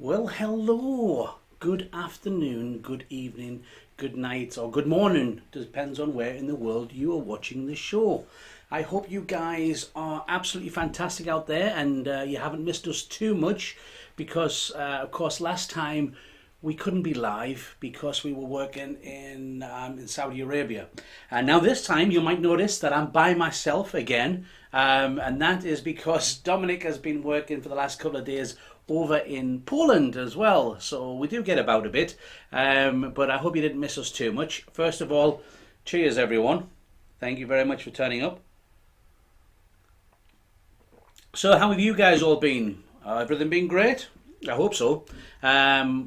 Well, hello, good afternoon, good evening, good night, or good morning. Depends on where in the world you are watching the show. I hope you guys are absolutely fantastic out there and you haven't missed us too much because, of course, last time we couldn't be live because we were working in Saudi Arabia. And now this time you might notice that I'm by myself again, and that is because Dominic has been working for the last couple of days over in Poland as well, so we do get about a bit, but I hope you didn't miss us too much. First of all, cheers everyone, thank you very much for turning up. So how have you guys all been? Everything been great? I hope so.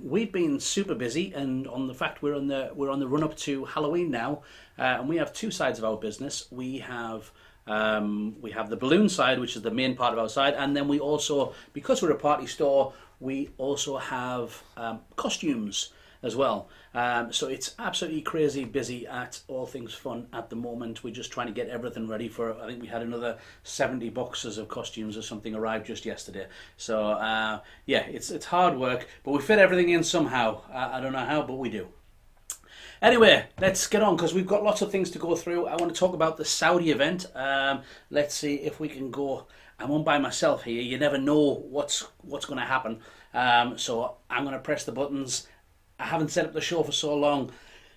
We've been super busy, and on the fact we're on the run up to Halloween now, and we have two sides of our business. We have the balloon side, which is the main part of our side, and then we also, because we're a party store, we also have costumes as well. So it's absolutely crazy busy at All Things Fun at the moment. We're just trying to get everything ready for, I think we had another 70 boxes of costumes or something arrived just yesterday. So yeah, it's hard work, but we fit everything in somehow. I don't know how, but we do. Anyway, let's get on because we've got lots of things to go through. I want to talk about the Saudi event. Let's see if we can go. I'm on by myself here. You never know what's going to happen. So I'm going to press the buttons. I haven't set up the show for so long.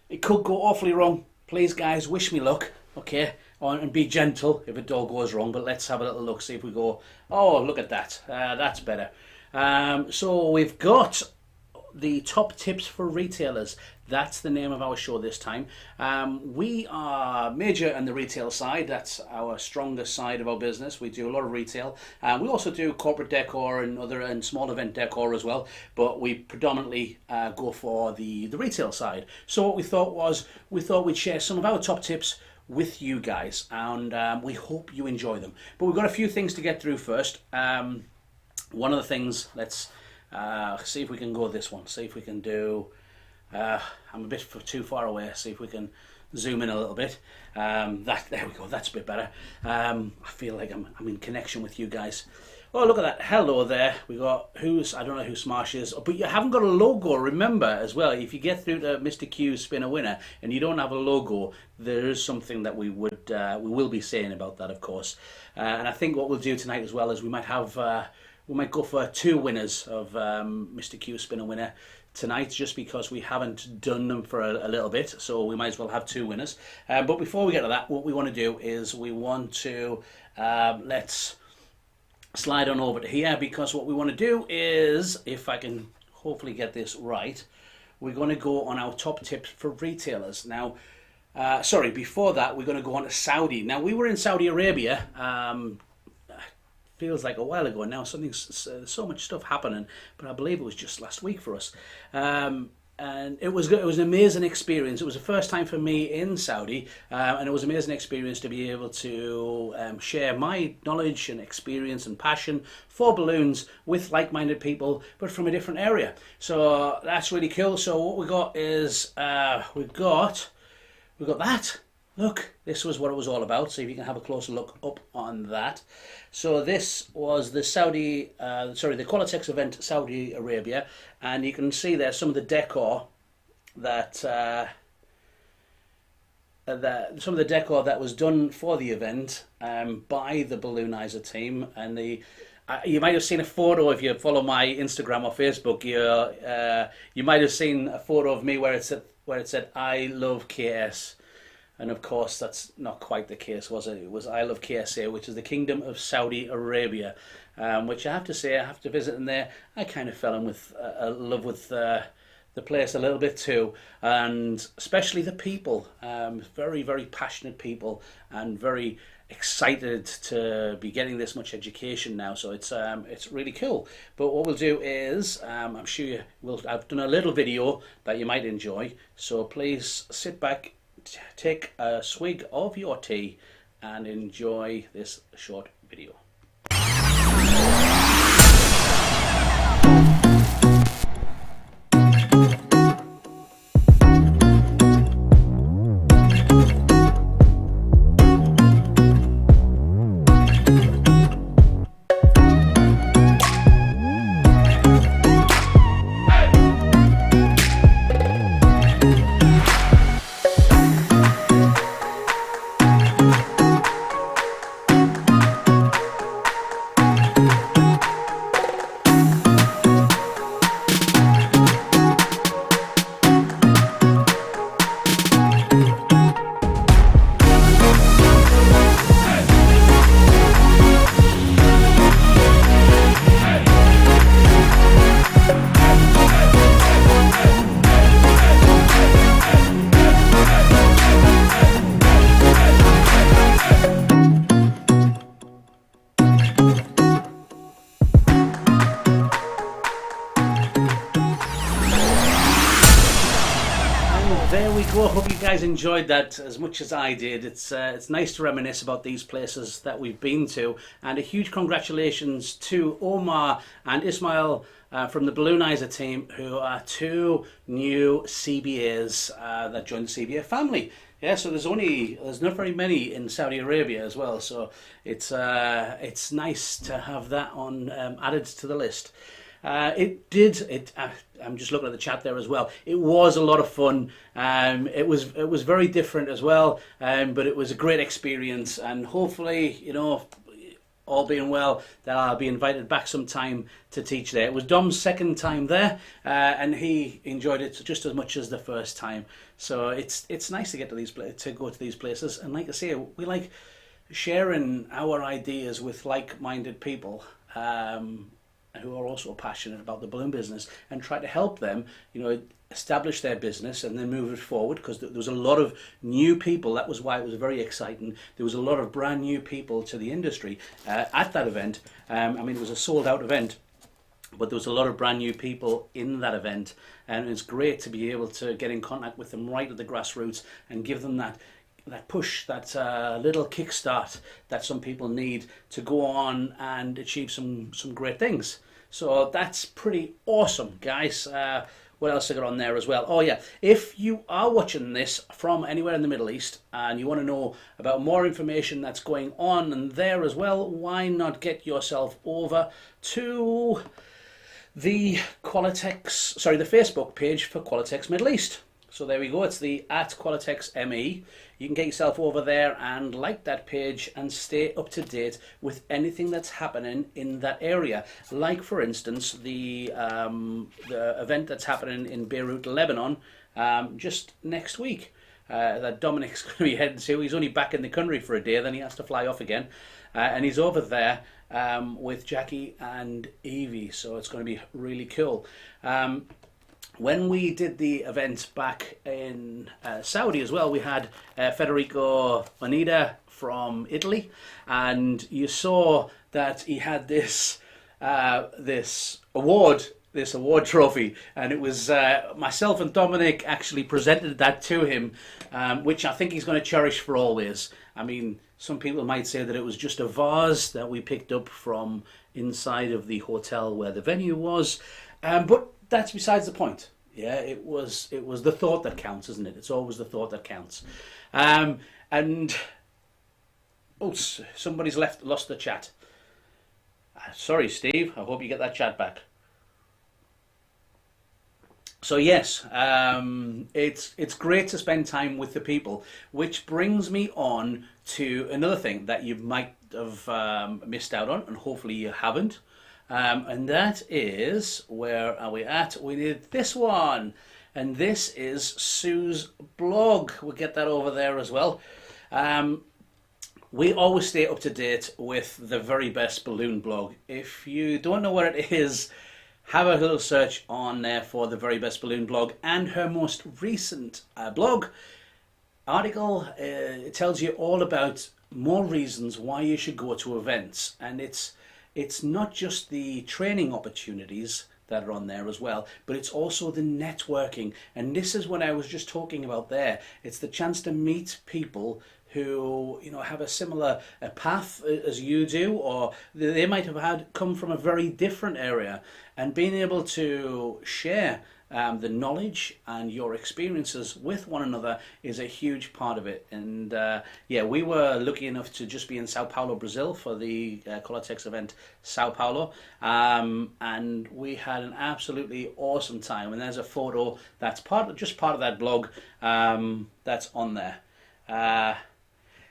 It could go awfully wrong. Please, guys, wish me luck, okay? And be gentle if it all goes wrong. But let's have a little look. See if we go. Oh, look at that. That's better. So we've got the top tips for retailers. That's the name of our show this time. We are major on the retail side. That's our strongest side of our business. We do a lot of retail. We also do corporate decor and other and small event decor as well, but we predominantly go for the retail side. So what we thought was, we'd share some of our top tips with you guys, and we hope you enjoy them. But we've got a few things to get through first. One of the things, let's see if we can go this one. See if we can do. I'm a bit too far away. See if we can zoom in a little bit. There we go. That's a bit better. I feel like I'm in connection with you guys. Oh, look at that. Hello there. We got I don't know who Smash is, but you haven't got a logo. Remember as well, if you get through to Mr. Q's Spin a Winner and you don't have a logo, there is something that we will be saying about that, of course. And I think what we'll do tonight as well is we might go for two winners of Mr. Q's Spin a Winner tonight, just because we haven't done them for a little bit, so we might as well have two winners. But before we get to that, what we want to do is we want to let's slide on over to here, because what we want to do is, if I can hopefully get this right, we're going to go on our top tips for retailers. Now, sorry, before that, we're going to go on to Saudi. Now, we were in Saudi Arabia. Feels like a while ago now. So much stuff happening, but I believe it was just last week for us. And it was an amazing experience. It was the first time for me in Saudi, and it was an amazing experience to be able to share my knowledge and experience and passion for balloons with like-minded people, but from a different area. So that's really cool. So what we got is we've got that. Look, this was what it was all about. So if you can have a closer look up on that. So this was the the Qualatex event, Saudi Arabia, and you can see there some of the decor that was done for the event by the Balloonizer team, and you might have seen a photo if you follow my Instagram or Facebook. You might have seen a photo of me where it said "I love KS." And of course, that's not quite the case, was it? It was I Love KSA, which is the Kingdom of Saudi Arabia, which I have to say, I have to visit in there. I kind of fell in love with the place a little bit too, and especially the people. Very, very passionate people, and very excited to be getting this much education now. So it's really cool. But what we'll do is, I'm sure I've done a little video that you might enjoy. So please sit back, take a swig of your tea and enjoy this short video. guys enjoyed that as much as I did. It's nice to reminisce about these places that we've been to, and a huge congratulations to Omar and Ismail from the Balloonizer team, who are two new CBAs that joined the CBA family. Yeah, so there's not very many in Saudi Arabia as well, so it's nice to have that on added to the list. I'm just looking at the chat there as well. It was a lot of fun. It was very different as well, but it was a great experience, and hopefully, you know, all being well, that I'll be invited back sometime to teach there. It was Dom's second time there, and he enjoyed it just as much as the first time. So it's nice to get to go to these places, and like I say, we like sharing our ideas with like-minded people who are also passionate about the balloon business, and try to help them, you know, establish their business and then move it forward, because there was a lot of new people. That was why it was very exciting. There was a lot of brand new people to the industry at that event. I mean, it was a sold out event, but there was a lot of brand new people in that event, and it's great to be able to get in contact with them right at the grassroots and give them that push, that little kickstart that some people need to go on and achieve some great things. So that's pretty awesome, guys. What else I got on there as well? Oh yeah, if you are watching this from anywhere in the Middle East and you want to know about more information that's going on and there as well, why not get yourself over to the Qualatex, the Facebook page for Qualatex Middle East. So there we go, it's the @QualaTexME. You can get yourself over there and like that page and stay up to date with anything that's happening in that area. Like, for instance, the event that's happening in Beirut, Lebanon, just next week, that Dominic's going to be heading to. He's only back in the country for a day, then he has to fly off again. And he's over there with Jackie and Evie, so it's going to be really cool. When we did the event back in Saudi as well, we had Federico Onida from Italy, and you saw that he had this award trophy, and it was myself and Dominic actually presented that to him, which I think he's going to cherish for always. I mean, some people might say that it was just a vase that we picked up from inside of the hotel where the venue was, but that's besides the point. Yeah, it was the thought that counts, isn't it? It's always the thought that counts. And oh, somebody's lost the chat. Sorry, Steve. I hope you get that chat back. So yes, it's great to spend time with the people, which brings me on to another thing that you might have missed out on, and hopefully you haven't. And that is, where are we at? We did this one, and this is Sue's blog. We'll get that over there as well. We always stay up to date with the very best balloon blog. If you don't know what it is, have a little search on there for the very best balloon blog, and her most recent blog article. It tells you all about more reasons why you should go to events, and it's not just the training opportunities that are on there as well, but it's also the networking. And this is what I was just talking about there. It's the chance to meet people who, you know, have a similar path as you do, or they might have come from a very different area, and being able to share the knowledge and your experiences with one another is a huge part of it. And yeah, we were lucky enough to just be in Sao Paulo, Brazil for the Qualatex event, Sao Paulo, and we had an absolutely awesome time. And there's a photo that's part of that blog that's on there.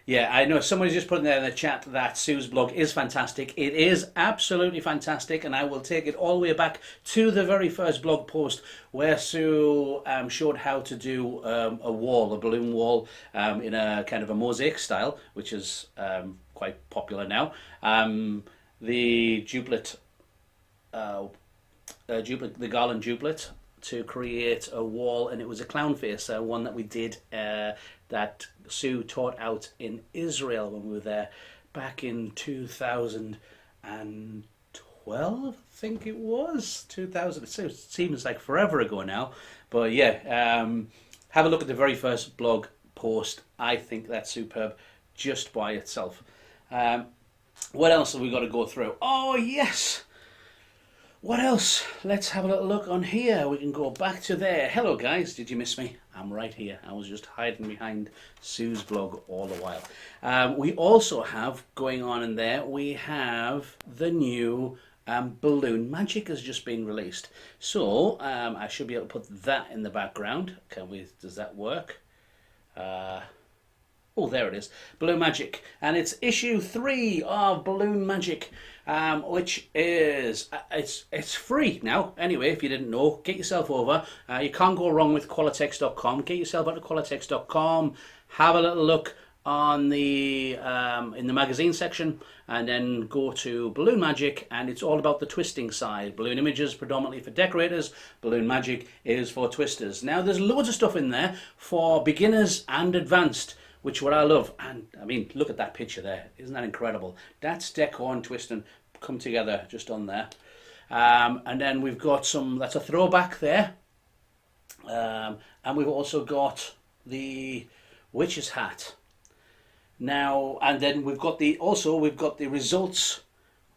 Yeah, I know somebody's just putting there in the chat that Sue's blog is fantastic. It is absolutely fantastic, and I will take it all the way back to the very first blog post where Sue showed how to do a balloon wall, in a kind of a mosaic style, which is quite popular now. The duplet, the garland duplet, to create a wall, and it was a clown face, one that we did that Sue taught out in Israel when we were there back in 2012, I think it was 2000. It seems like forever ago now, but yeah, have a look at the very first blog post. I think that's superb just by itself. What else have we got to go through? Oh, yes. What else? Let's have a little look on here. We can go back to there. Hello, guys. Did you miss me? I'm right here. I was just hiding behind Sue's blog all the while. We also have, going on in there, we have the new Balloon Magic has just been released. So, I should be able to put that in the background. Can we? Does that work? Oh, there it is. Balloon Magic. And it's issue 3 of Balloon Magic, which is, it's free now. Anyway, if you didn't know, get yourself over. You can't go wrong with Qualatex.com. Get yourself out to Qualatex.com. Have a little look on the in the magazine section, and then go to Balloon Magic, and it's all about the twisting side. Balloon Images predominantly for decorators. Balloon Magic is for twisters. Now, there's loads of stuff in there for beginners and advanced, which what I love. And I mean, look at that picture there. Isn't that incredible? That's decor and twisting come together just on there. And then we've got some, that's a throwback there. And we've also got the witch's hat. Now, and then we've got the results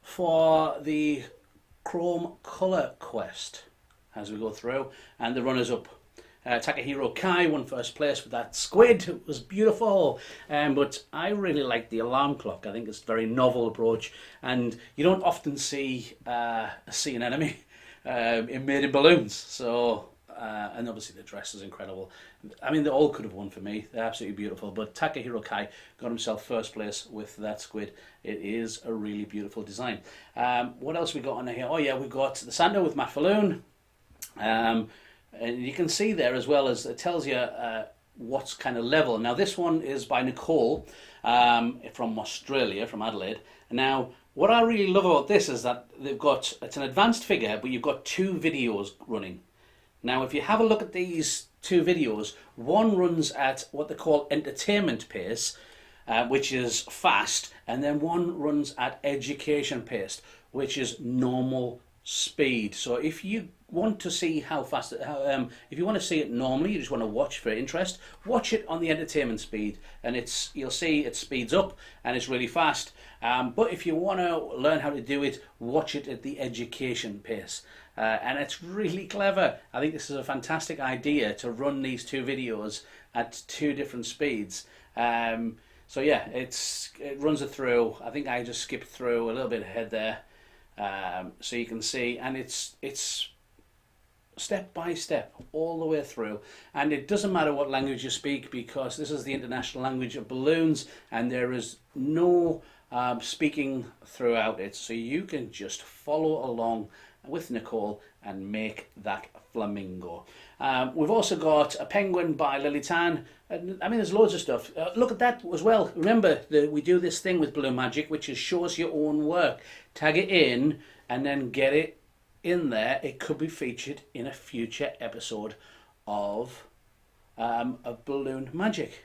for the Chrome Color Quest as we go through, and the runners up. Takahiro Kai won first place with that squid. It was beautiful, but I really like the alarm clock. I think it's a very novel approach, and you don't often see an enemy made in balloons. So, and obviously the dress is incredible. I mean, they all could have won for me. They're absolutely beautiful, but Takahiro Kai got himself first place with that squid. It is a really beautiful design. What else we got on here? Oh yeah, we've got the Santa with Matt Falloon. And you can see there as well, as it tells you what's kind of level. Now this one is by Nicole from Australia, from Adelaide. Now what I really love about this is that it's an advanced figure, but you've got 2 videos running. Now if you have a look at these 2 videos, one runs at what they call entertainment pace, which is fast, and then one runs at education pace, which is normal speed. So if you want to see how fast, if you want to see it normally, you just want to watch for interest, watch it on the entertainment speed, and you'll see it speeds up and it's really fast. But if you want to learn how to do it, watch it at the education pace. And it's really clever. I think this is a fantastic idea to run these 2 videos at 2 different speeds. So yeah, it runs it through. I think I just skipped through a little bit ahead there. So you can see, and it's step by step all the way through, and it doesn't matter what language you speak, because this is the international language of balloons, and there is no speaking throughout it, so you can just follow along with Nicole and make that flamingo. We've also got a penguin by Lily Tan. I mean, there's loads of stuff. Look at that as well. Remember that we do this thing with Balloon Magic, which is show us your own work. Tag it in and then get it in there. It could be featured in a future episode of Balloon Magic.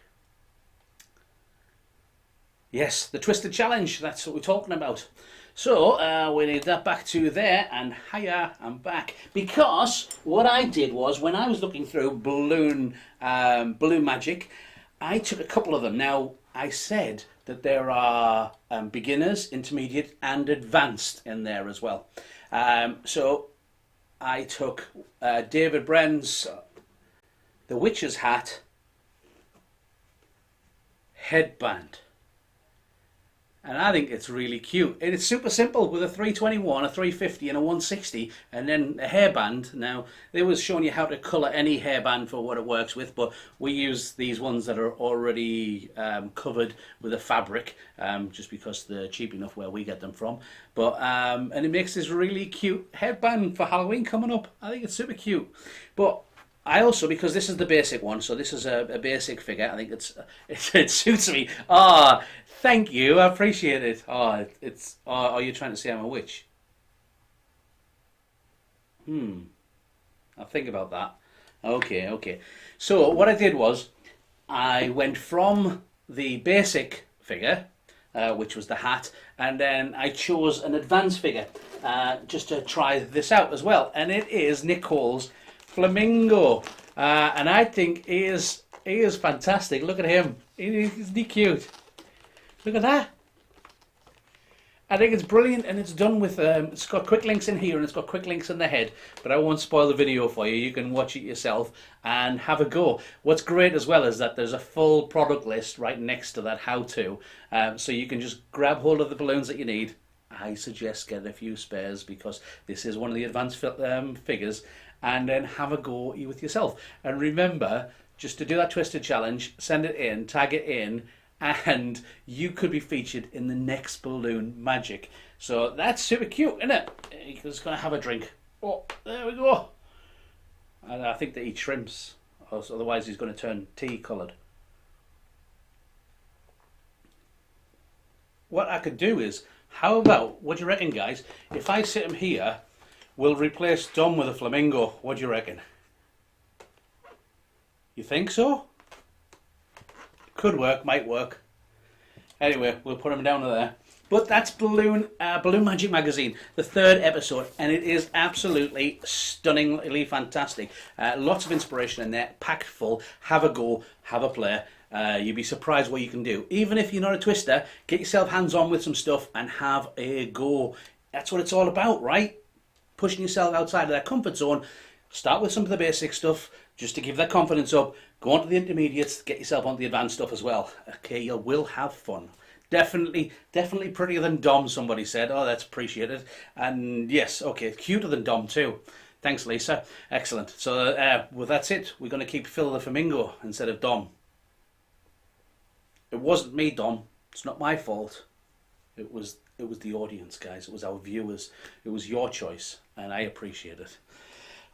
Yes, the Twisted Challenge. That's what we're talking about. So we need that back to there, and hiya, I'm back. Because what I did was, when I was looking through Balloon Magic, I took a couple of them. Now, I said that there are beginners, intermediate, and advanced in there as well. So I took David Brenn's The Witch's Hat headband. And I think it's really cute. And it's super simple with a 321, a 350 and a 160, and then a hairband. Now, they was showing you how to colour any hairband for what it works with, but we use these ones that are already covered with a fabric, just because they're cheap enough where we get them from. But and it makes this really cute headband for Halloween coming up. I think it's super cute. But I also, because this is the basic one, so this is a basic figure, I think it suits me. Ah, thank you, I appreciate it. Oh, are you trying to say I'm a witch? I'll think about that. Okay. So what I did was, I went from the basic figure, which was the hat, and then I chose an advanced figure, just to try this out as well. And it is Nicole's Flamingo, and I think is He is fantastic. Look at him. Isn't he cute? Look at that. I think it's brilliant, and it's done with, it's got quick links in here and it's got quick links in the head, but I won't spoil the video for you. You can watch it yourself and have a go. What's great as well is that there's a full product list right next to that how-to, so you can just grab hold of the balloons that you need. I suggest getting a few spares because this is one of the advanced figures, and then have a go with yourself. And remember, just to do that twisted challenge, send it in, tag it in, and you could be featured in the next balloon magic. So that's super cute, isn't it? He's just going to have a drink. Oh, there we go. And I think they eat shrimps, otherwise he's going to turn tea coloured. What I could do is, how about, what do you reckon, guys? If I sit him here, we'll replace Dom with a flamingo. What do you reckon? You think so? Could work, might work. Anyway, we'll put him down to there. But that's Balloon Magic Magazine, the 3rd episode, and it is absolutely stunningly fantastic. Lots of inspiration in there, packed full. Have a go, have a play. You'd be surprised what you can do. Even if you're not a twister, get yourself hands-on with some stuff and have a go. That's what it's all about, right? Pushing yourself outside of that comfort zone. Start with some of the basic stuff, just to give that confidence up. Go on to the intermediates, get yourself on the advanced stuff as well. Okay, you will have fun. Definitely prettier than Dom, somebody said. Oh, that's appreciated. And yes, okay, cuter than Dom too. Thanks, Lisa. Excellent. So, well, that's it. We're going to keep Phil the Flamingo instead of Dom. It wasn't me, Dom. It's not my fault. It was the audience, guys. It was our viewers. It was your choice, and I appreciate it.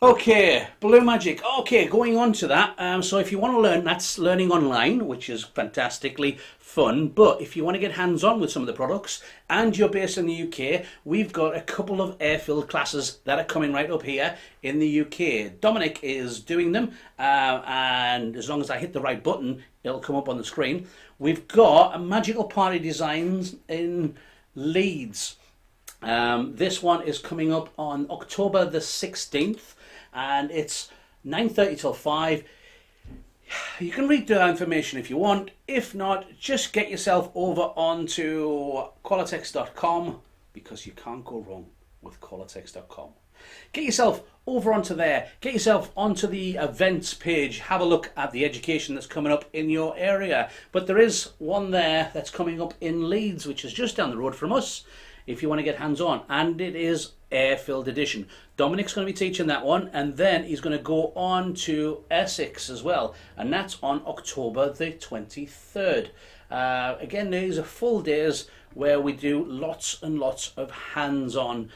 Okay, Balloon Magic. Okay, going on to that. So if you want to learn, that's learning online, which is fantastically fun. But if you want to get hands-on with some of the products, and you're based in the UK, we've got a couple of air-filled classes that are coming right up here in the UK. Dominic is doing them, and as long as I hit the right button, it'll come up on the screen. We've got a Magical Party Designs in Leeds. This one is coming up on October the 16th. And it's 9:30 till 5. You can read the information if you want. If not, just get yourself over onto Qualatex.com, because you can't go wrong with Qualatex.com. Get yourself over onto there. Get yourself onto the events page. Have a look at the education that's coming up in your area. But there is one there that's coming up in Leeds, which is just down the road from us, if you want to get hands-on, and it is air-filled edition. Dominic's going to be teaching that one, and then he's going to go on to Essex as well, and that's on October the 23rd. Again, these are full days where we do lots and lots of hands-on,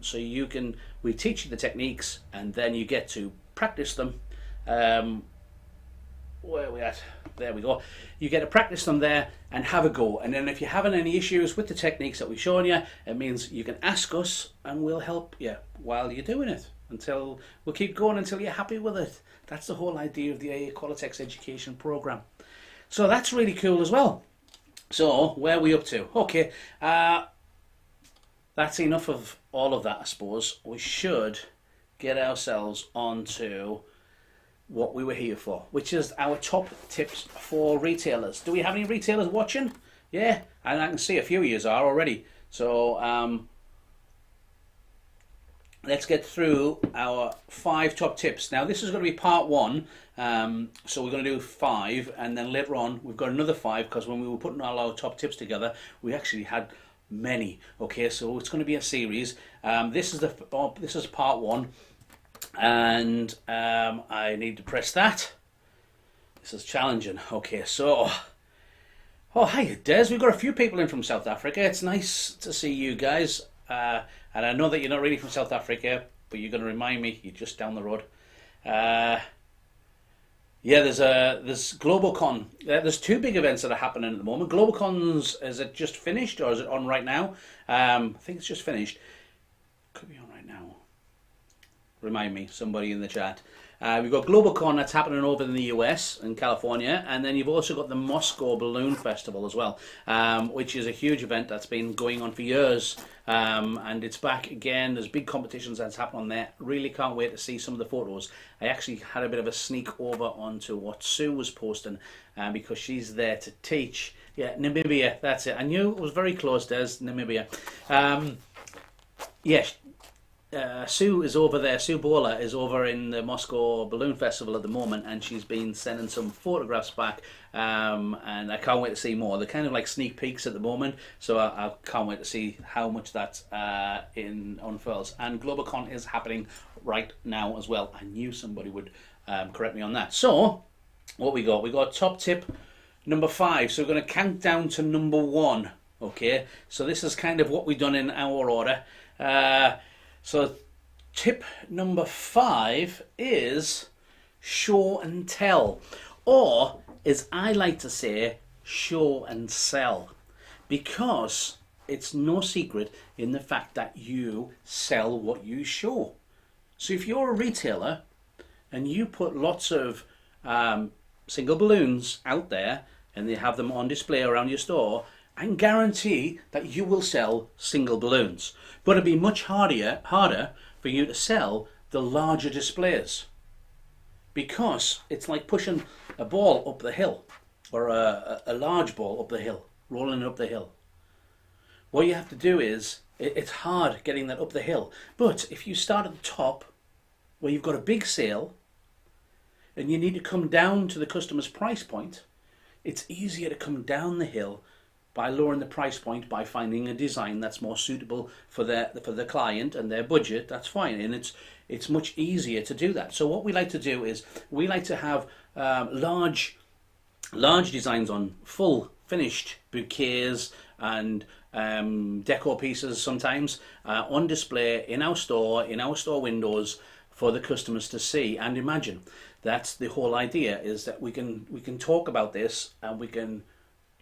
so we teach you the techniques, and then you get to practice them. Where are we at? There we go. You get to practice them there and have a go. And then if you're having any issues with the techniques that we've shown you, it means you can ask us and we'll help you while you're doing it. We'll keep going until you're happy with it. That's the whole idea of the Qualatex education program. So that's really cool as well. So where are we up to? Okay, that's enough of all of that, I suppose. We should get ourselves onto what we were here for, which is our top tips for retailers. Do we have any retailers watching? Yeah, and I can see a few of you are already. So let's get through our 5 top tips. Now this is going to be part 1, so we're going to do 5, and then later on we've got another 5, because when we were putting all our top tips together, we actually had many. Okay, so it's going to be a series. This is part 1. And I need to press that. This is challenging. Okay, so hi Des, we've got a few people in from South Africa. It's nice to see you guys, and I know that you're not really from South Africa, but you're going to remind me you're just down the road. Yeah, there's GlobalCon. There's 2 big events that are happening at the moment. GlobalCon's, is it just finished or is it on right now? I think it's just finished. Could be on right now. Remind me, somebody in the chat. We've got GlobalCon that's happening over in the US in California, and then you've also got the Moscow Balloon Festival as well, which is a huge event that's been going on for years, and it's back again. There's big competitions that's happening on there. Really can't wait to see some of the photos. I actually had a bit of a sneak over onto what Sue was posting, because she's there to teach. Yeah, Namibia, that's it. I knew it was very close, Des, Namibia. Yes. Sue is over there. Sue Bowler is over in the Moscow Balloon Festival at the moment, and she's been sending some photographs back, and I can't wait to see more. They're kind of like sneak peeks at the moment, so I can't wait to see how much that unfurls. And GlobalCon is happening right now as well. I knew somebody would correct me on that. So what we got? We got top tip number 5. So we're going to count down to number 1. Okay, so this is kind of what we've done in our order. So tip number 5 is show and tell, or as I like to say, show and sell, because it's no secret in the fact that you sell what you show. So if you're a retailer and you put lots of single balloons out there and they have them on display around your store, I can guarantee that you will sell single balloons. But it'd be much harder for you to sell the larger displays, because it's like pushing a ball up the hill, or a large ball up the hill, rolling it up the hill. What you have to do is, it's hard getting that up the hill. But if you start at the top, where you've got a big sale, and you need to come down to the customer's price point, it's easier to come down the hill by lowering the price point, by finding a design that's more suitable for the client and their budget. That's fine, and it's much easier to do that. So what we like to do is we like to have large designs on full finished bouquets and decor pieces sometimes on display in our store windows for the customers to see and imagine. That's the whole idea, is that we can talk about this and we can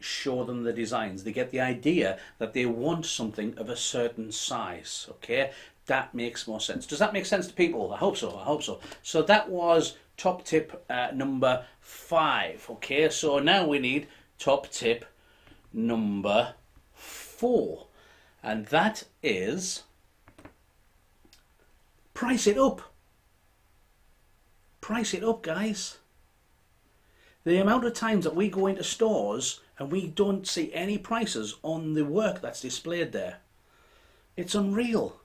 show them the designs. They get the idea that they want something of a certain size. Okay, that makes more sense. Does that make sense to people? I hope so. I hope so. So that was top tip number 5. Okay, so now we need top tip number 4, and that is price it up. Price it up, guys. The amount of times that we go into stores and we don't see any prices on the work that's displayed there, it's unreal.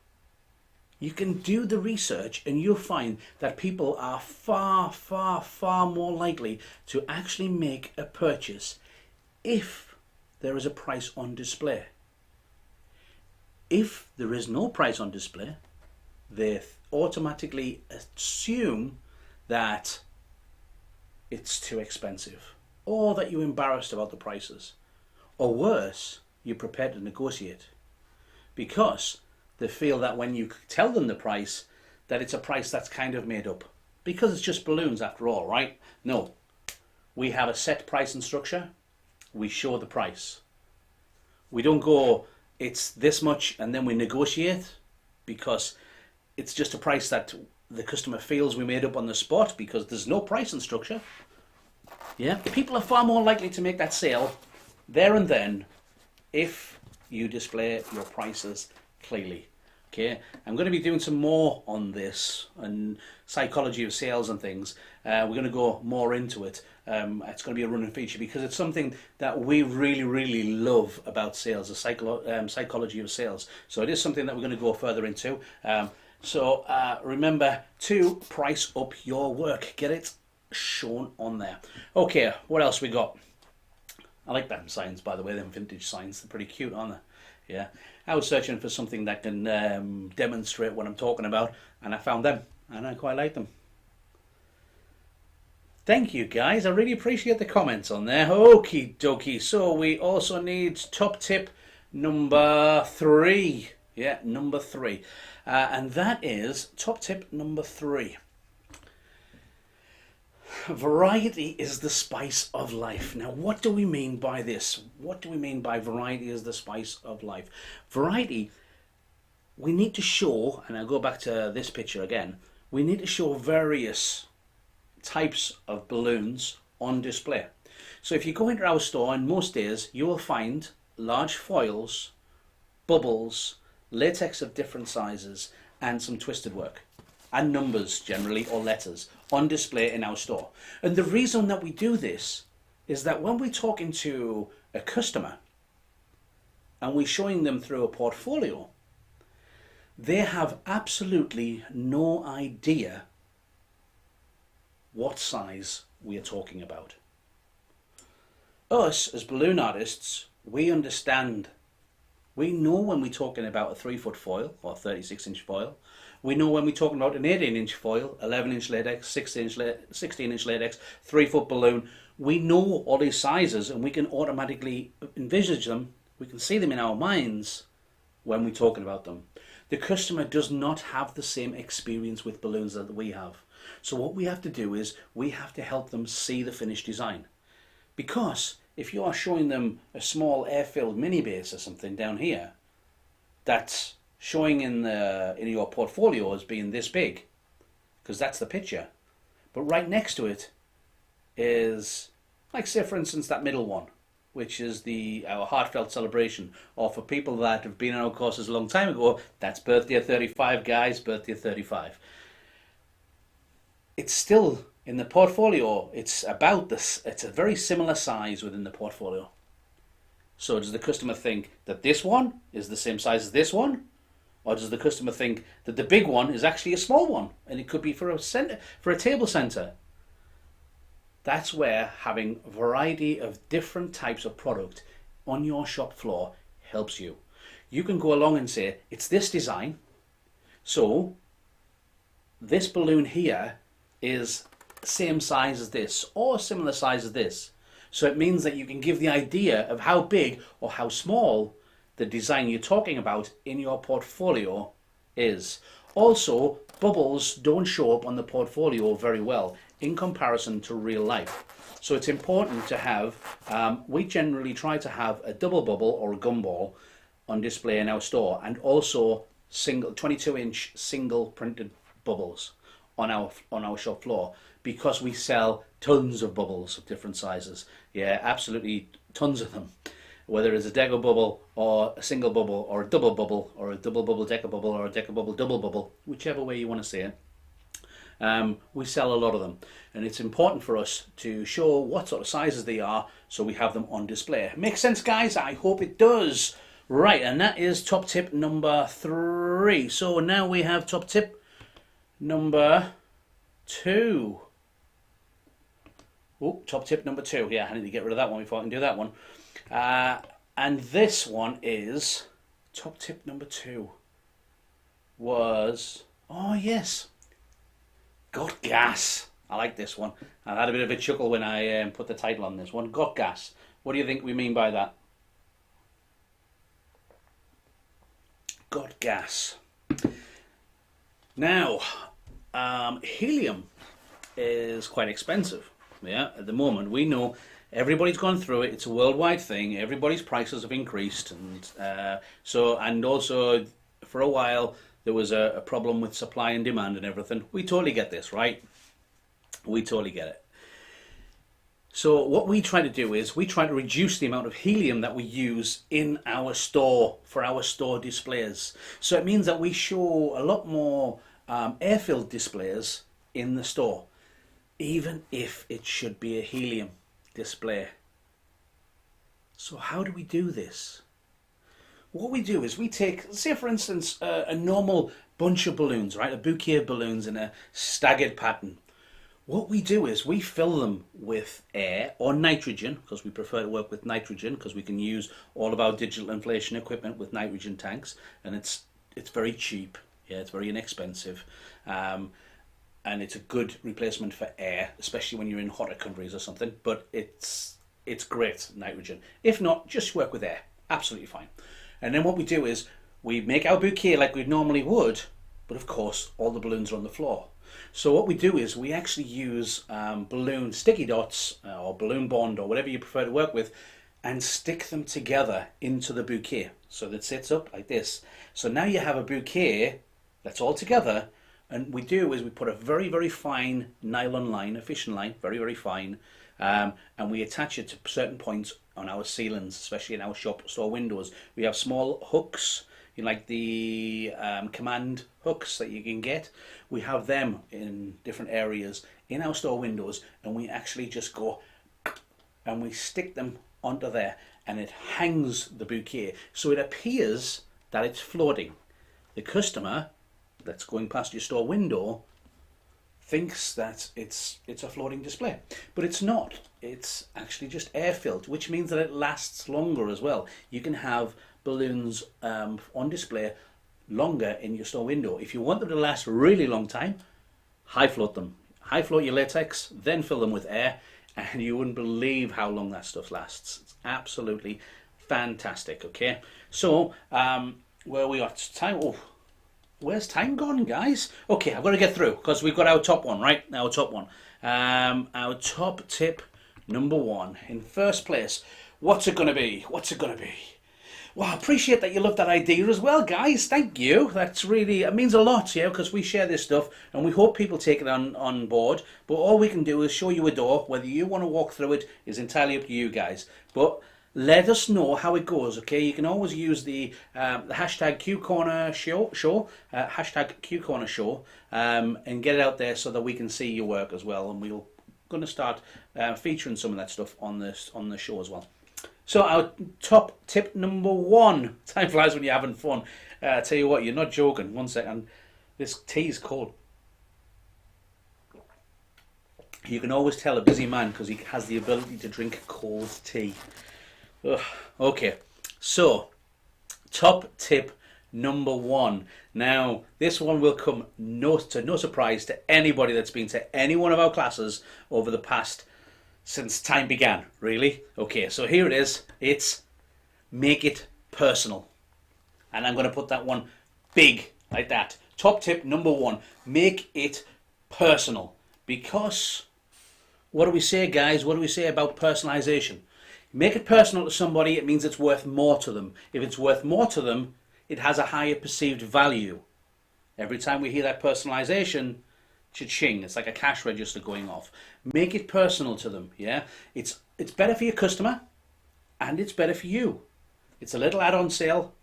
You can do the research and you'll find that people are far, far, far more likely to actually make a purchase if there is a price on display. If there is no price on display, they automatically assume that it's too expensive, or that you're embarrassed about the prices, or worse, you're prepared to negotiate, because they feel that when you tell them the price, that it's a price that's kind of made up, because it's just balloons after all, right? No, we have a set pricing structure. We show the price. We don't go, it's this much, and then we negotiate, because it's just a price that the customer feels we made up on the spot, because there's no pricing structure. Yeah, people are far more likely to make that sale there and then if you display your prices clearly. Okay, I'm going to be doing some more on this and psychology of sales and things. We're going to go more into it. It's going to be a running feature, because it's something that we really, really love about sales, the psychology of sales. So it is something that we're going to go further into. So remember to price up your work. Get it shown on there. Okay, what else we got? I like them signs, by the way, them vintage signs. They're pretty cute, aren't they? Yeah. I was searching for something that can demonstrate what I'm talking about, and I found them, and I quite like them. Thank you, guys. I really appreciate the comments on there. Okie dokie. So we also need top tip number 3. Yeah, number 3. And that is top tip number 3. Variety is the spice of life. Now, what do we mean by this? What do we mean by variety is the spice of life? Variety, we need to show, and I'll go back to this picture again, we need to show various types of balloons on display. So if you go into our store, and most days you will find large foils, bubbles, latex of different sizes, and some twisted work, and numbers generally, or letters, on display in our store. And the reason that we do this is that when we're talking to a customer and we're showing them through a portfolio, they have absolutely no idea what size we are talking about. Us as balloon artists, we understand. We know when we're talking about a 3-foot foil or 36-inch foil. We know when we're talking about an 18-inch foil, 11-inch latex, 16-inch latex, 3-foot balloon. We know all these sizes, and we can automatically envisage them. We can see them in our minds when we're talking about them. The customer does not have the same experience with balloons that we have. So what we have to do is we have to help them see the finished design. Because if you are showing them a small air-filled mini base or something down here, that's showing in your portfolio as being this big, because that's the picture. But right next to it is, like say for instance that middle one, which is our heartfelt celebration, or for people that have been in our courses a long time ago, that's birthday of 35, guys, birthday of 35. It's still in the portfolio, it's about this, it's a very similar size within the portfolio. So does the customer think that this one is the same size as this one? Or does the customer think that the big one is actually a small one, and it could be for a table center? That's where having a variety of different types of product on your shop floor helps you. You can go along and say, it's this design, so this balloon here is the same size as this, or similar size as this. So it means that you can give the idea of how big or how small the design you're talking about in your portfolio is. Also, bubbles don't show up on the portfolio very well in comparison to real life. So it's important to have, we generally try to have a double bubble or a gumball on display in our store, and also 22-inch single printed bubbles on our shop floor, because we sell tons of bubbles of different sizes. Yeah, absolutely tons of them. Whether it's a deco bubble or a single bubble or a double bubble or a double bubble deco bubble or a deco bubble double bubble, whichever way you want to say it, we sell a lot of them, and it's important for us to show what sort of sizes they are so we have them on display. Makes sense, guys? I hope it does. Right, and that is top tip number 3. So now we have top tip number 2. Oh, top tip number 2. Yeah, I need to get rid of that one before I can do that one. And this one is top tip number 2 was, oh yes, got gas. I like this one. I had a bit of a chuckle when I put the title on this one. Got gas. What do you think we mean by that? Got gas. Now, helium is quite expensive. Yeah, at the moment we know everybody's gone through it. It's a worldwide thing. Everybody's prices have increased, and also for a while there was a problem with supply and demand and everything. We totally get this, right? We totally get it. So what we try to do is we try to reduce the amount of helium that we use in our store for our store displays. So it means that we show a lot more air-filled displays in the store, even if it should be a helium display. So how do we do this? What we do is we take, say for instance, a normal bunch of balloons, right? A bouquet of balloons in a staggered pattern. What we do is we fill them with air or nitrogen, because we prefer to work with nitrogen because we can use all of our digital inflation equipment with nitrogen tanks, and it's very cheap. Yeah, it's very inexpensive. And it's a good replacement for air, especially when you're in hotter countries or something, but it's great, nitrogen. If not, just work with air, absolutely fine. And then what we do is we make our bouquet like we normally would, but of course all the balloons are on the floor. So what we do is we actually use balloon sticky dots or balloon bond or whatever you prefer to work with, and stick them together into the bouquet so that it sits up like this. So now you have a bouquet that's all together, And we do is we put a very, very fine nylon line, a fishing line, very, very fine, and we attach it to certain points on our ceilings, especially in our shop store windows. We have small hooks, like the command hooks that you can get. We have them in different areas in our store windows, and we actually just go and we stick them onto there, and it hangs the bouquet, so it appears that it's floating. The customer that's going past your store window thinks that it's a floating display, but it's not. It's actually just air filled, which means that it lasts longer as well. You can have balloons on display longer in your store window. If you want them to last a really long time, high float them. High float your latex, then fill them with air, and you wouldn't believe how long that stuff lasts. It's absolutely fantastic. Okay, so where we got time? Oh, where's time gone, guys? Okay, I've got to get through because we've got our top one, right? Our top one. Our top tip number one. In first place, what's it going to be? What's it going to be? Well, I appreciate that you love that idea as well, guys. Thank you. That's really, it means a lot, yeah, because we share this stuff and we hope people take it on board. But all we can do is show you a door. Whether you want to walk through it is entirely up to you guys. But let us know how it goes, okay? You can always use the hashtag QCornerShow, hashtag QCornerShow, and get it out there so that we can see your work as well. And we're going to start featuring some of that stuff on the show as well. So our top tip number one. Time flies when you're having fun. Tell you what, you're not joking. 1 second. This tea is cold. You can always tell a busy man because he has the ability to drink cold tea. Ugh. Okay, so top tip number one. Now, this one will come no surprise to anybody that's been to any one of our classes over the past since time began, really. Okay, so here it is. It's make it personal. And I'm going to put that one big like that. Top tip number one, make it personal. Because what do we say, guys? What do we say about personalization? Make it personal to somebody, it means it's worth more to them. If it's worth more to them, it has a higher perceived value. Every time we hear that personalization, cha-ching, it's like a cash register going off. Make it personal to them, yeah? It's better for your customer, and it's better for you. It's a little add-on sale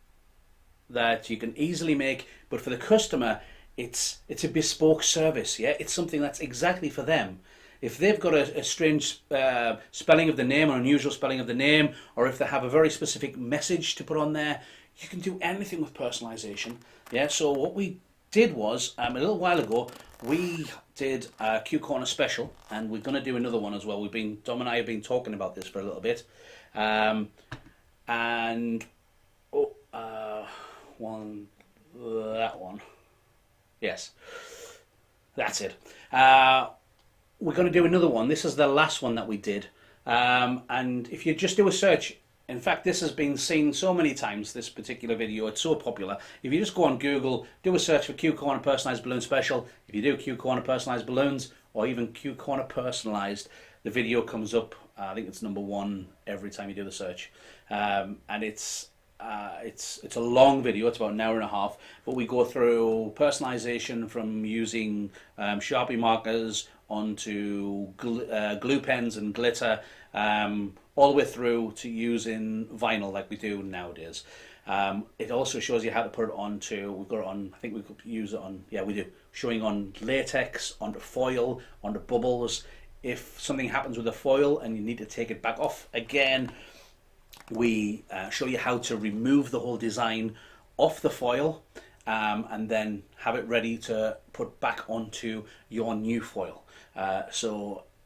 that you can easily make, but for the customer, it's a bespoke service, yeah? It's something that's exactly for them. If they've got a strange spelling of the name or unusual spelling of the name, or if they have a very specific message to put on there, you can do anything with personalization, yeah? So what we did was, a little while ago, we did a Q Corner special, and we're going to do another one as well. Dom and I have been talking about this for a little bit, that one, yes, that's it. We're going to do another one. This is the last one that we did, and if you just do a search. In fact, this has been seen so many times, this particular video, it's so popular. If you just go on Google, do a search for Q Corner Personalized Balloon Special. If you do Q Corner Personalized Balloons, or even Q Corner Personalized, the video comes up. I think it's number one every time you do the search. And it's a long video, it's about an hour and a half, but we go through personalization from using Sharpie markers onto glue pens and glitter, all the way through to using vinyl like we do nowadays. It also shows you how to put it onto, we've got it on, I think we could use it on, yeah we do, showing on latex, onto foil, onto bubbles. If something happens with the foil and you need to take it back off again, we show you how to remove the whole design off the foil and then have it ready to put back onto your new foil.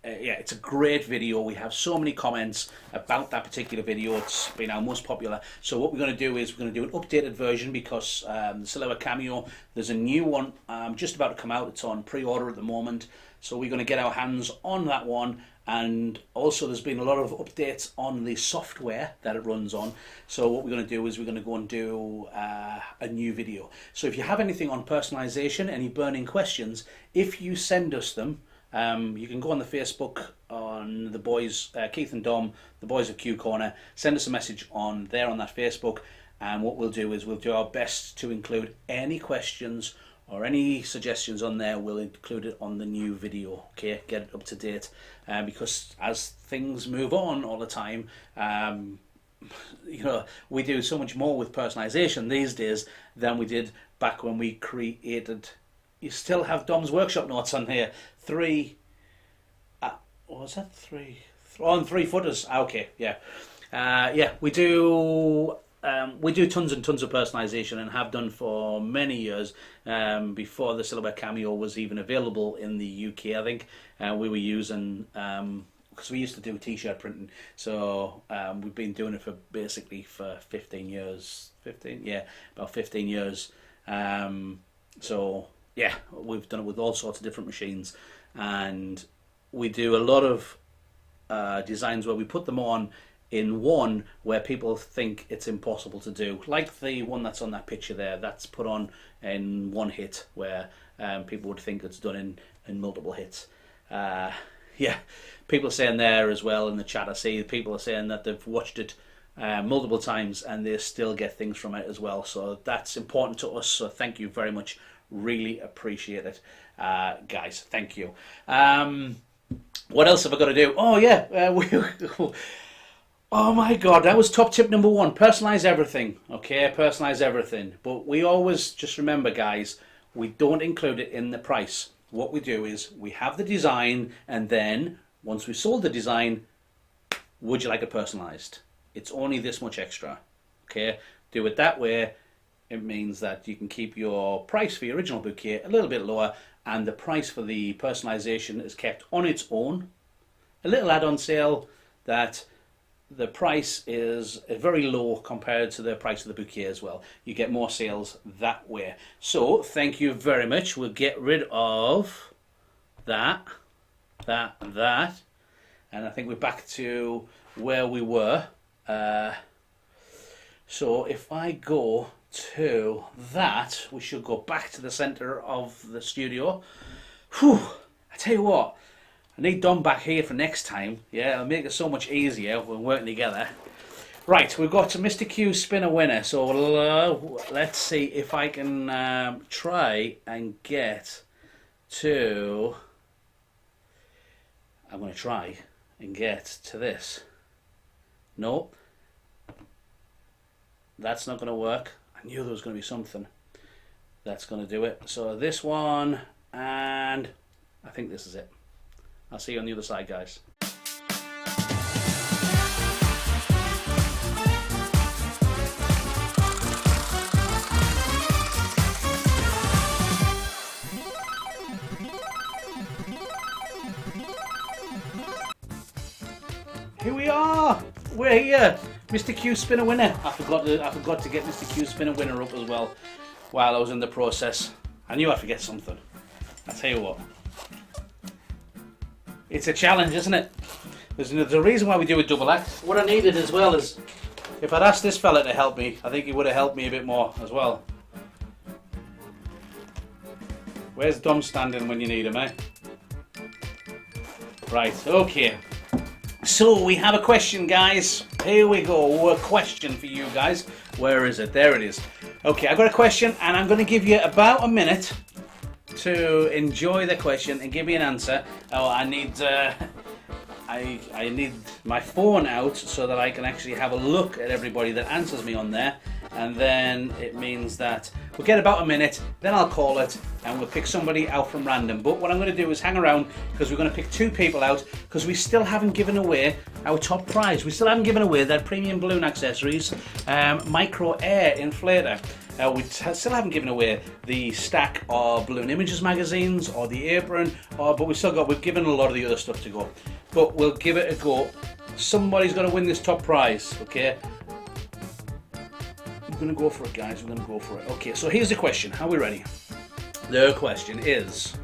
Yeah, it's a great video. We have so many comments about that particular video. It's been our most popular. So what we're going to do is we're going to do an updated version because the Silhouette Cameo, there's a new one just about to come out. It's on pre-order at the moment. So we're going to get our hands on that one. And also there's been a lot of updates on the software that it runs on. So what we're going to do is we're going to go and do a new video. So if you have anything on personalization, any burning questions, if you send us them, you can go on the Facebook on the boys, Keith and Dom, the boys of Q Corner, send us a message on there on that Facebook, and what we'll do is we'll do our best to include any questions or any suggestions on there, we'll include it on the new video. Okay, get it up to date, because as things move on all the time, you know, we do so much more with personalization these days than we did back when we created. You still have Dom's workshop notes on here. What was that? Three footers. Okay, yeah, yeah. We do tons and tons of personalization, and have done for many years, before the Silhouette Cameo was even available in the UK. I think we were using, because we used to do t-shirt printing, so we've been doing it for 15 years. About 15 years. So yeah, we've done it with all sorts of different machines, and we do a lot of designs where we put them on in one where people think it's impossible to do, like the one that's on that picture there. That's put on in one hit, where people would think it's done in multiple hits. Yeah, people are saying there as well in the chat. I see people are saying that they've watched it multiple times and they still get things from it as well. So that's important to us. So thank you very much. Really appreciate it, guys. Thank you. What else have I got to do? Oh yeah, oh my God, that was top tip number 1. Personalize everything. Okay, personalize everything. But we always just remember, guys, we don't include it in the price. What we do is we have the design, and then once we've sold the design, would you like it personalized? It's only this much extra. Okay, do it that way. It means that you can keep your price for your original bouquet a little bit lower, and the price for the personalization is kept on its own. A little add-on sale that the price is very low compared to the price of the bouquet as well. You get more sales that way. So thank you very much. We'll get rid of that, and I think we're back to where we were. So if I go to that, we should go back to the center of the studio. Whew, I tell you what, I need Dom back here for next time. Yeah, it'll make it so much easier when we're working together. Right, we've got Mr. Q Spinner Winner. So let's see if I can try and get to... I'm going to try and get to this. No, that's not going to work. I knew there was going to be something that's going to do it. So this one, and I think this is it. I'll see you on the other side, guys. Here we are. We're here. Mr. Q Spinner Winner. I forgot to get Mr. Q Spinner Winner up as well while I was in the process. I knew I'd forget something. I'll tell you what. It's a challenge, isn't it? There's a reason why we do a double act. What I needed as well is, if I'd asked this fella to help me, I think he would have helped me a bit more as well. Where's Dom standing when you need him, eh? Right, okay. So we have a question, guys. Here we go. A question for you guys. Where is it? There it is. Okay, I've got a question, and I'm going to give you about a minute to enjoy the question and give me an answer. Oh, I need I need my phone out so that I can actually have a look at everybody that answers me on there, and then it means that we'll get about a minute, then I'll call it and we'll pick somebody out from random. But what I'm going to do is hang around, because we're going to pick 2 people out, because we still haven't given away our top prize. We still haven't given away that premium balloon accessories micro air inflator. We still haven't given away the stack of Balloon Images magazines or the apron, but we've given a lot of the other stuff to go. But we'll give it a go. Somebody's got to win this top prize, okay? We're going to go for it, guys. We're going to go for it. Okay, so here's the question. Are we ready? The question is,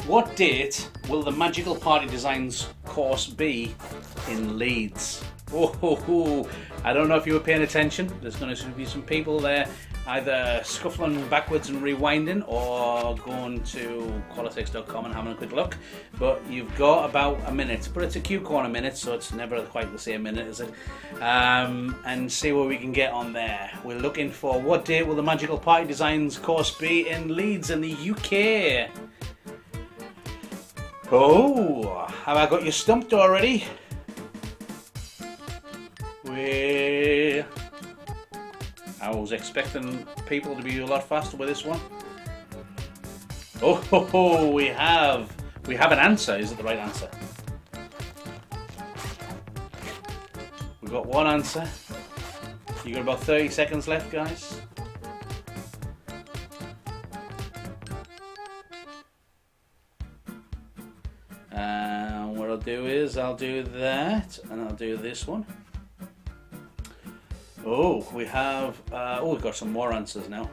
what date will the Magical Party Designs course be in Leeds? Oh, I don't know if you were paying attention. There's going to be some people there either scuffling backwards and rewinding or going to Qualatex.com and having a quick look. But you've got about a minute, but it's a Q-Corner minute, so it's never quite the same minute, is it? And see what we can get on there. We're looking for what date will the Magical Party Designs course be in Leeds in the UK? Oh, have I got you stumped already? I was expecting people to be a lot faster with this one. Oh, we have an answer. Is it the right answer? We've got one answer. You got about 30 seconds left, guys. What I'll do is I'll do that, and I'll do this one. Oh, we've got some more answers now.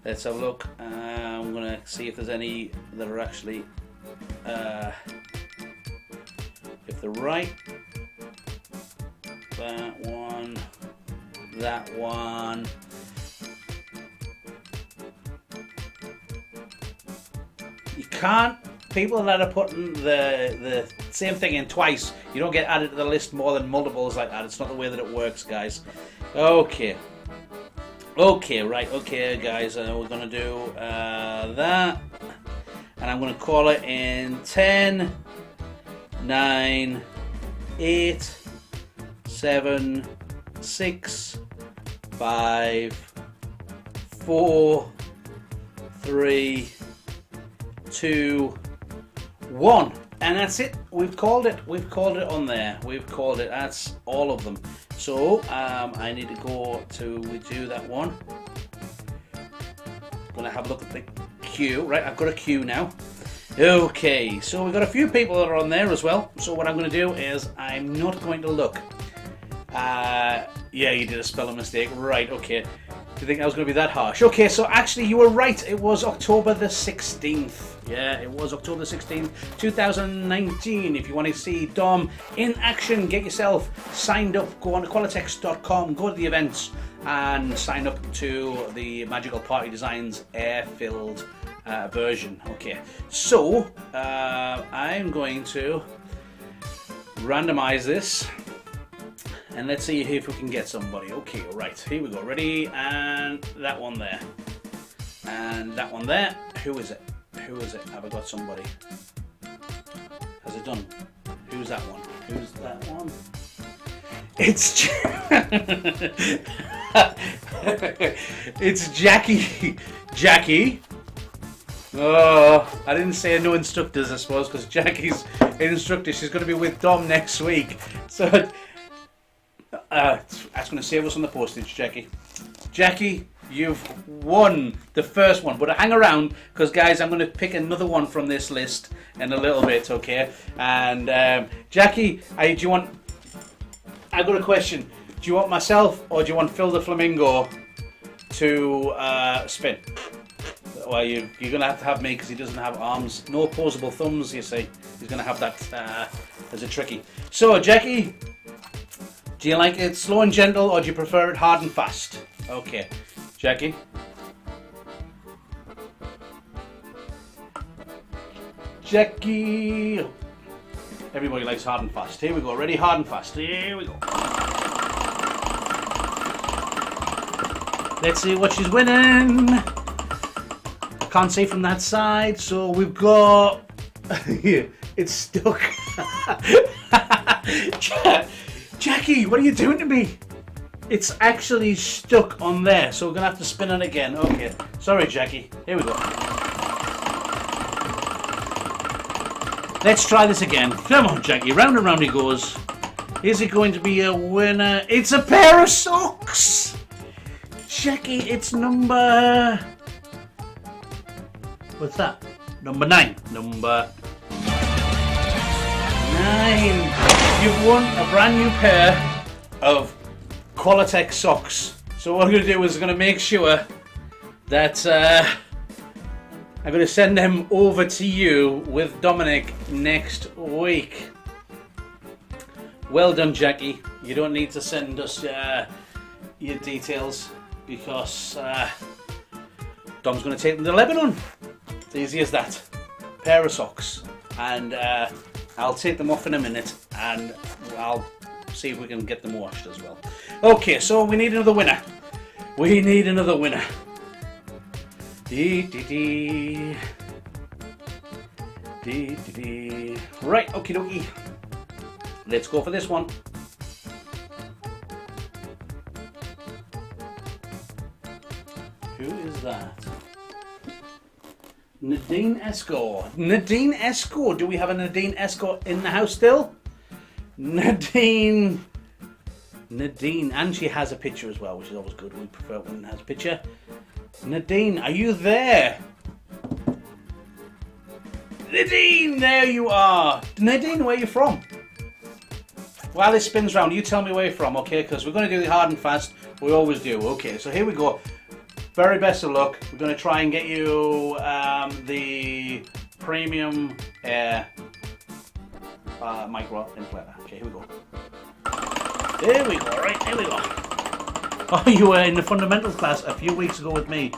Let's have a look. I'm going to see if there's any that are actually, if they're right. That one. You can't. People that are putting the same thing in twice, you don't get added to the list more than multiples like that. It's not the way that it works, guys. Okay, right, okay, guys, we're going to do that, and I'm going to call it in 10, 9, 8, 7, 6, 5, 4, 3, 2, 1, and that's it. We've called it on there. We've called it. That's all of them. So I need to go to do that one. Gonna have a look at the queue. Right, I've got a queue now. Okay, so we've got a few people that are on there as well. So what I'm going to do is I'm not going to look. Yeah, you did a spelling mistake. Right, okay. Do you think I was going to be that harsh? Okay, so actually you were right. It was October the 16th. Yeah, it was October 16th, 2019. If you want to see Dom in action, get yourself signed up. Go on to Qualatex.com, go to the events, and sign up to the Magical Party Designs air-filled version. Okay, so I'm going to randomize this. And let's see if we can get somebody. Okay, right, here we go. Ready? And that one there. And that one there. Who is it? Who is it? Have I got somebody? Has it done? Who's that one? Who's that one? It's it's Jackie. Jackie. Oh, I didn't say no instructors, I suppose, because Jackie's an instructor. She's going to be with Dom next week. So that's going to save us on the postage, Jackie. Jackie, you've won the first one, but hang around, because guys, I'm going to pick another one from this list in a little bit, okay? And Jackie, do you want? I've got a question. Do you want myself or do you want Phil the Flamingo to spin? Well, you're going to have me because he doesn't have arms, no opposable thumbs. You see, he's going to have that as a tricky. So, Jackie. Do you like it slow and gentle, or do you prefer it hard and fast? Okay, Jackie. Jackie. Everybody likes hard and fast. Here we go. Ready? Hard and fast. Here we go. Let's see what she's winning. I can't see from that side, so we've got. It's stuck. Jackie, what are you doing to me? It's actually stuck on there, so we're going to have to spin it again. Okay, sorry, Jackie. Here we go. Let's try this again. Come on, Jackie. Round and round he goes. Is it going to be a winner? It's a pair of socks! Jackie, it's number... What's that? Number 9. Number 9. You've won a brand new pair of Qualatex socks. So what I'm going to do is I'm going to make sure that I'm going to send them over to you with Dominic next week. well done, Jackie. You don't need to send us your details because Dom's going to take them to Lebanon. It's easy as that. Pair of socks, and I'll take them off in a minute, and I'll see if we can get them washed as well. Okay, so we need another winner. We need another winner. Right, okie dokie. Let's go for this one. Who is that? Nadine Esco. Nadine Esco. Do we have a Nadine Esco in the house still? Nadine. And she has a picture as well, which is always good. We prefer when it has a picture. Nadine, are you there? Nadine, there you are. Nadine, where are you from? While this spins round, you tell me where you're from, okay? Because we're going to do the hard and fast. We always do. Okay, so here we go. Very best of luck. We're going to try and get you the premium air micro inflator. Okay, here we go. There we go, right, there we go. Oh, you were in the fundamentals class a few weeks ago with me.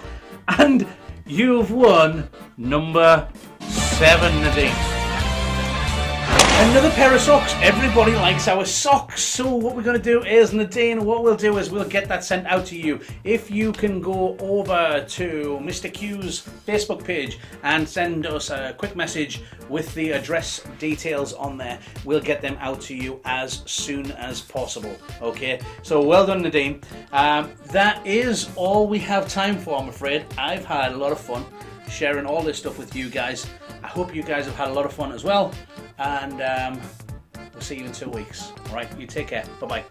And you've won number 7, Nadine. Another pair of socks. Everybody likes our socks. So what we're going to do is, Nadine, what we'll do is we'll get that sent out to you. If you can go over to Mr. Q's Facebook page and send us a quick message with the address details on there, we'll get them out to you as soon as possible. Okay, so well done, Nadine. That is all we have time for, I'm afraid. I've had a lot of fun sharing all this stuff with you guys. I hope you guys have had a lot of fun as well. And we'll see you in 2 weeks. All right, you take care. Bye-bye.